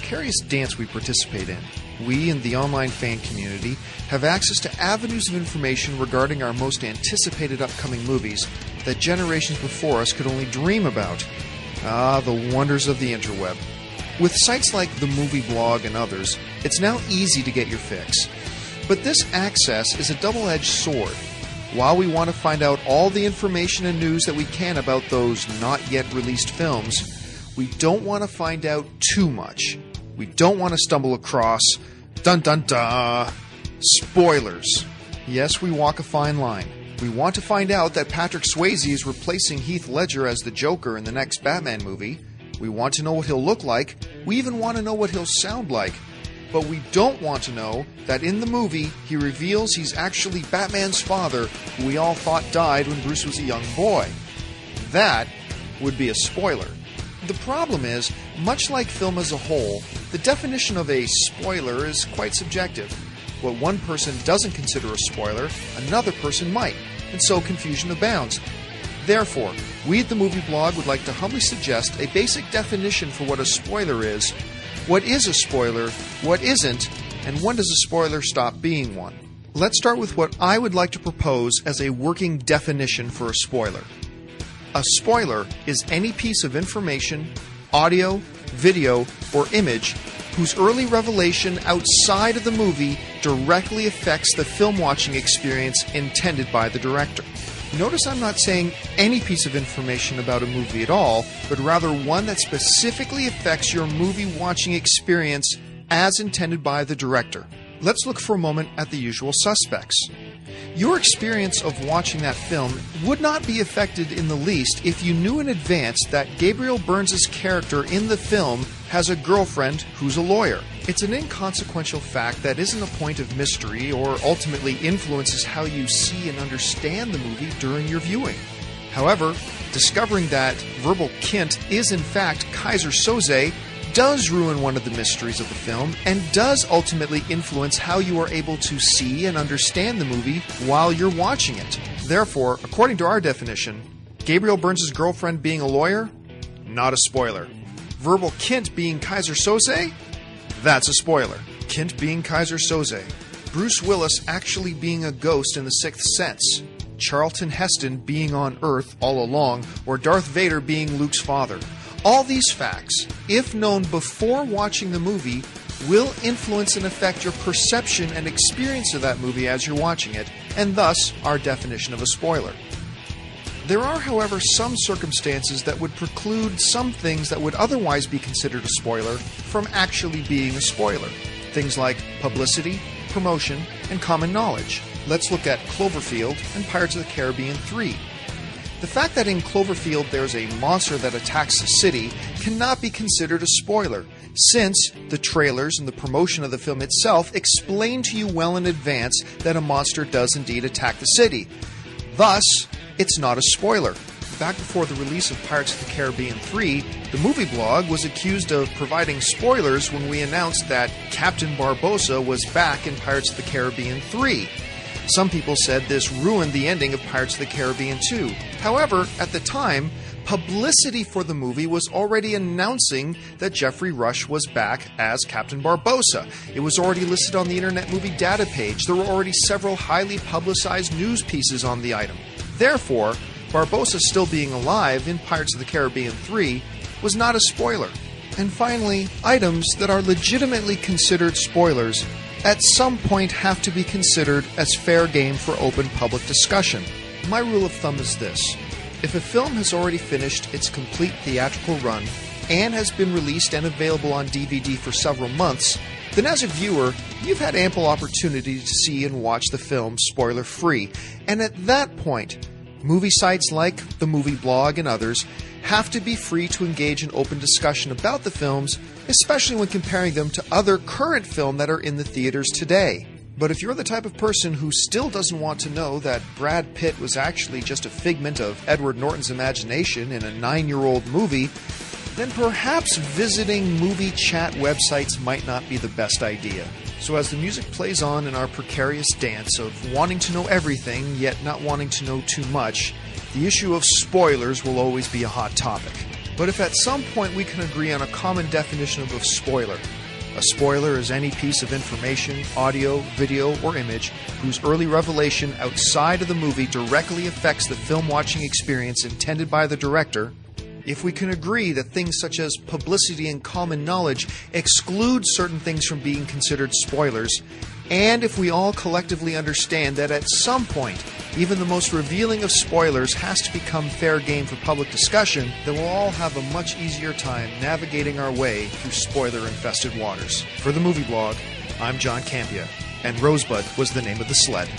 precarious dance we participate in, we and the online fan community have access to avenues of information regarding our most anticipated upcoming movies that generations before us could only dream about. Ah, the wonders of the interweb. With sites like the Movie Blog and others, it's now easy to get your fix. But this access is a double-edged sword. While we want to find out all the information and news that we can about those not yet released films, we don't want to find out too much. We don't want to stumble across, dun-dun-dun, spoilers. Yes, we walk a fine line. We want to find out that Patrick Swayze is replacing Heath Ledger as the Joker in the next Batman movie. We want to know what he'll look like. We even want to know what he'll sound like. But we don't want to know that in the movie he reveals he's actually Batman's father, who we all thought died when Bruce was a young boy. That would be a spoiler. The problem is, much like film as a whole, the definition of a spoiler is quite subjective. What one person doesn't consider a spoiler, another person might, and so confusion abounds. Therefore, we at the Movie Blog would like to humbly suggest a basic definition for what a spoiler is. What is a spoiler, what isn't, and when does a spoiler stop being one? Let's start with what I would like to propose as a working definition for a spoiler. A spoiler is any piece of information, audio, video, or image whose early revelation outside of the movie directly affects the film watching experience intended by the director. Notice I'm not saying any piece of information about a movie at all, but rather one that specifically affects your movie watching experience as intended by the director. Let's look for a moment at the usual suspects. Your experience of watching that film would not be affected in the least if you knew in advance that Gabriel Byrne's character in the film has a girlfriend who's a lawyer. It's an inconsequential fact that isn't a point of mystery or ultimately influences how you see and understand the movie during your viewing. However, discovering that Verbal Kint is in fact Kaiser Soze does ruin one of the mysteries of the film and does ultimately influence how you are able to see and understand the movie while you're watching it. Therefore, according to our definition, Gabriel Byrne's girlfriend being a lawyer? Not a spoiler. Verbal Kint being Kaiser Soze? That's a spoiler. Kint being Kaiser Soze. Bruce Willis actually being a ghost in The Sixth Sense. Charlton Heston being on Earth all along, or Darth Vader being Luke's father. All these facts, if known before watching the movie, will influence and affect your perception and experience of that movie as you're watching it, and thus our definition of a spoiler. There are, however, some circumstances that would preclude some things that would otherwise be considered a spoiler from actually being a spoiler. Things like publicity, promotion, and common knowledge. Let's look at Cloverfield and Pirates of the Caribbean 3. The fact that in Cloverfield there's a monster that attacks the city cannot be considered a spoiler, since the trailers and the promotion of the film itself explain to you well in advance that a monster does indeed attack the city. Thus, it's not a spoiler. Back before the release of Pirates of the Caribbean 3, the Movie Blog was accused of providing spoilers when we announced that Captain Barbossa was back in Pirates of the Caribbean 3. Some people said this ruined the ending of Pirates of the Caribbean 2. However, at the time, publicity for the movie was already announcing that Geoffrey Rush was back as Captain Barbossa. It was already listed on the Internet Movie Data page. There were already several highly publicized news pieces on the item. Therefore, Barbossa still being alive in Pirates of the Caribbean 3 was not a spoiler. And finally, items that are legitimately considered spoilers at some point have to be considered as fair game for open public discussion. My rule of thumb is this. If a film has already finished its complete theatrical run and has been released and available on DVD for several months, then as a viewer, you've had ample opportunity to see and watch the film spoiler-free. And at that point, movie sites like the Movie Blog and others have to be free to engage in open discussion about the films, especially when comparing them to other current film that are in the theaters today. But if you're the type of person who still doesn't want to know that Brad Pitt was actually just a figment of Edward Norton's imagination in a 9-year-old movie, then perhaps visiting movie chat websites might not be the best idea. So as the music plays on in our precarious dance of wanting to know everything, yet not wanting to know too much, the issue of spoilers will always be a hot topic. But if at some point we can agree on a common definition of a spoiler, A spoiler is any piece of information, audio, video, or image whose early revelation outside of the movie directly affects the film watching experience intended by the director. If we can agree that things such as publicity and common knowledge exclude certain things from being considered spoilers, and if we all collectively understand that at some point, even the most revealing of spoilers has to become fair game for public discussion, then we'll all have a much easier time navigating our way through spoiler-infested waters. For the Movie Blog, I'm John Campea, and Rosebud was the name of the sled.